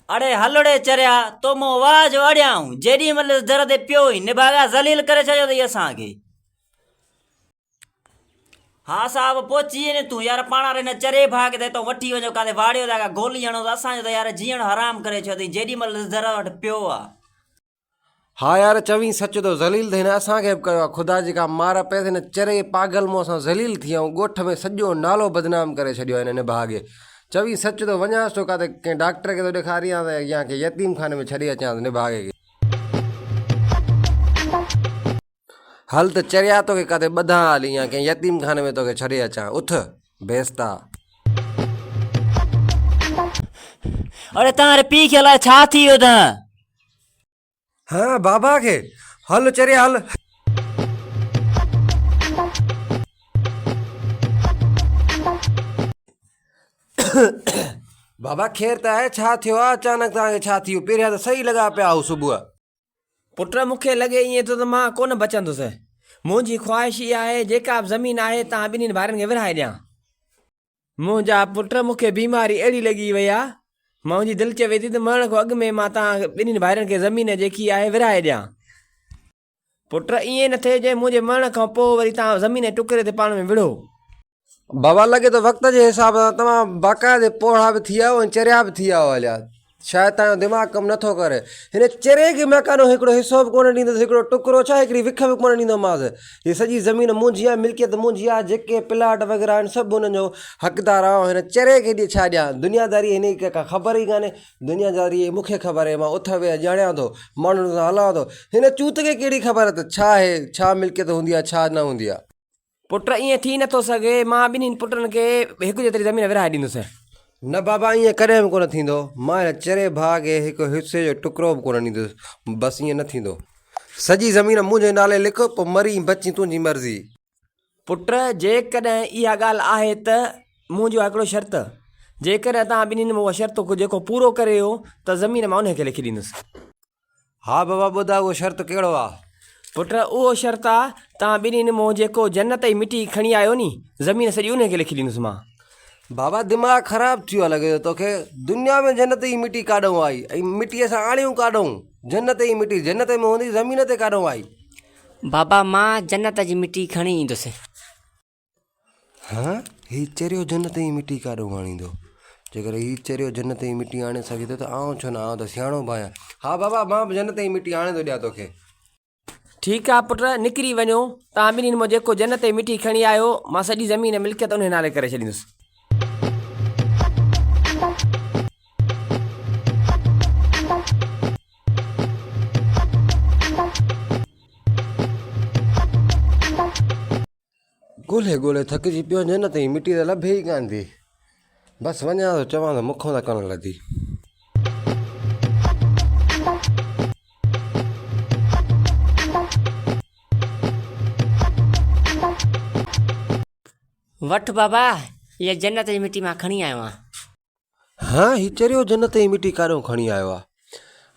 अड़े हलड़े चरिया तो मूं आवाज वाड़ियाऊं जेडी मल दर ते पियो ई निभागा जलील करे छॾियो अथई असांखे। हाँ साहब पहुची ने तू यार पाण वारे न चरे भाग दे तो वठी वञो काथे वाड़ियो था गोली हणो त असांजो त यार जीअण हराम करे छॾियो अथई जेडी मल दर वटि पियो आहे। हाँ यार चवी सच तो ज़लील थिए न असांखे बि कयो आहे खुदा जी का मार पए थिए न चरे पागल मों असां ज़लील थी विया ॻोठ में सॼो नालो बदनाम करे छॾियो आहे हिन निभागे। चवी सच तो वञांसि तो काथे कंहिं डॉक्टर खे तो ॾेखारियां त या कंहिं यतीम खाने में छॾे अचां निभागे खे। हल त चरिया तोखे काथे ॿधां हली या कंहिं यतीम खाने में तोखे छॾे अचां उथ बेस्ता। अड़े तव्हांजे पीउ खे अलाए छा थी वियो अथव? हाँ बाबा के हल चरिया हल। बाबा खेर त आहे छा थियो आहे अचानक तव्हांखे छा थियो पहिरियां त सही लॻा पिया हो सुबुह। पुट मूंखे लॻे ईअं थो त मां कोन बचंदुसि। मुंहिंजी ख़्वाहिश इहा आहे जेका बि ज़मीन आहे तव्हां ॿिन्हिनि भाइरनि खे विरहाए ॾियां। मुंहिंजा पुट मूंखे बीमारी अहिड़ी लॻी वई आहे मुंहिंजी दिलि चवे थी त मरण खां अॻु में मां तव्हां ॿिन्हिनि भाइरनि खे ज़मीन जेकी आहे विरहाए ॾियां। पुट ईअं न थिए जे मुंहिंजे मरण खां पोइ वरी तव्हां ज़मीन जे टुकड़े ते पाण में विढ़ो। बाबा लॻे तो वक़्त जे हिसाब सां तव्हां बाक़ाइदे पोढ़ा बि थी विया ऐं चरिया बि थी विया हलिया शायदि तव्हांजो दिमाग़ कमु नथो करे। हिन चरे खे मां कानो हिकिड़ो हिसो बि कोन ॾींदुसि हिकिड़ो टुकड़ो छा हिकिड़ी विख बि कोन ॾींदोमांसि। हीअ सॼी ज़मीन मुंहिंजी आहे मिल्कियत मुंहिंजी आहे जेके प्लाट वग़ैरह आहिनि सभु हुननि जो हक़दारु आहे। हिन चरे खे ॾे छा ॾियां दुनियादारी हिन जी का ख़बर ई कान्हे। दुनियादारी मूंखे ख़बर आहे मां उथ वेह ॼाणियां थो माण्हुनि सां हलां थो हिन चूत खे कहिड़ी ख़बर त छा आहे छा मिल्कियत हूंदी आहे छा न हूंदी आहे। पुट ईअं थी नथो सघे मां ॿिन्हिनि पुटनि खे हिकु जेतिरी ज़मीन विरहाए ॾींदुसि। न बाबा ईअं कॾहिं बि कोन थींदो मां हिन चरे भाउ खे हिकु हिसे जो टुकड़ो बि कोन ॾींदुसि बसि ईअं न थींदो। सॼी ज़मीन मुंहिंजे नाले लिख पोइ मरी बची तुंहिंजी मर्ज़ी। पुट जेकॾहिं इहा ॻाल्हि आहे त मुंहिंजो हिकिड़ो शर्त जेकॾहिं तव्हां ॿिन्हिनि में उहा शर्त जेको पूरो करे हो त ज़मीन मां उनखे लिखी ॾींदुसि। हा बाबा ॿुधा उहो शर्त कहिड़ो आहे? पुट उहो शर्त आहे तव्हां ॿिन्हिनि मां जेको जन्नत जी मिटी खणी आयो नी ज़मीन सॼी उनखे लिखी ॾींदुसि मां। बाबा दिमाग़ ख़राबु थी वियो लॻे थो तोखे। दुनिया में जन्नत जी मिटी काॾों आई ऐं मिटीअ सां आणियूं काॾों जन्नत जी मिटी जन्नत में हूंदी ज़मीन ते काॾों आई। बाबा मां जन्नत जी मिटी खणी ईंदुसि। हाँ हीउ चरियो जन्नत जी मिटी काॾों आणींदो? जेकर हीउ चरियो जन्नत जी मिटी आणे सघे थो त आउं छो न आउं त सियाणो बि आहियां। हा बाबा मां बि जन्नत जी मिटी आणे थो ॾियां तोखे। ठीकु आहे पुट निकिरी वञो तव्हां ॿिन्हिनि मां जेको जन्नत जी मिटी खणी आयो मां सॼी ज़मीन मिल्कियत उन नाले करे छॾींदुसि। ॻोल्हे ॻोल्हे थकिजी पियो जन्नत जी मिटी त लभे ई कान थी। बसि वञा थो चवां त मुखों त कोन लधी। वठि बाबा इहा जन्नत जी मिटी मां खणी आयो आहियां। हाँ हीउ चरियो जन्नत जी मिटी काॾों खणी आयो आहे?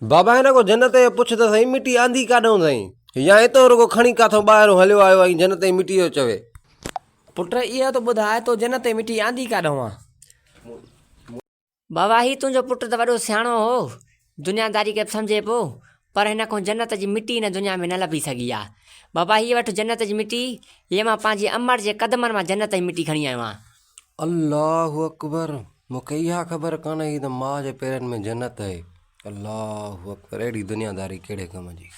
बाबा हिन को जन्नत जो पुछ त साईं मिटी आंदी काॾों साईं या हितो रुगो खणी काथो ॿाहिरों हलियो आयो ऐं जन्नत जी मिटी जो चवे। पुट इहो त ॿुधाए तो जन्नत जी मिटी आंदी काॾों आहे? बाबा ही तुंहिंजो पुटु त वॾो सियाणो हो दुनियादारी खे सम्झे पियो पर हिन खां जन्नत जी मिटी हिन दुनिया में न लभी सघी आहे। बाबा हीअ वठि जन्नत जी मिटी हीअ मां पंहिंजी अमड़ जे क़दमनि मां जन्नत जी मिटी खणी आयो आहियां। अल्लाहु अकबर मूंखे इहा ख़बर कान हुई त माउ जे पेरनि में जन्नत आहे। अल्लाहु अकबर अहिड़ी दुनियादारी कहिड़े कम जी।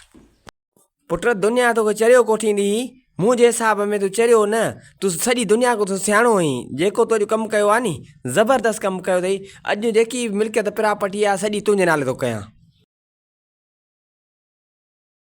पुट दुनिया तोखे चरियो कोठींदी मुंहिंजे हिसाब में तूं चरियो न तूं सॼी दुनिया को तूं सियाणो हुई जेको तुंहिंजो कमु कयो आहे नी ज़बरदस्त कमु कयो अथई। अॼु जेकी मिल्कियत प्रॉपर्टी आहे सॼी तुंहिंजे नाले थो कयां।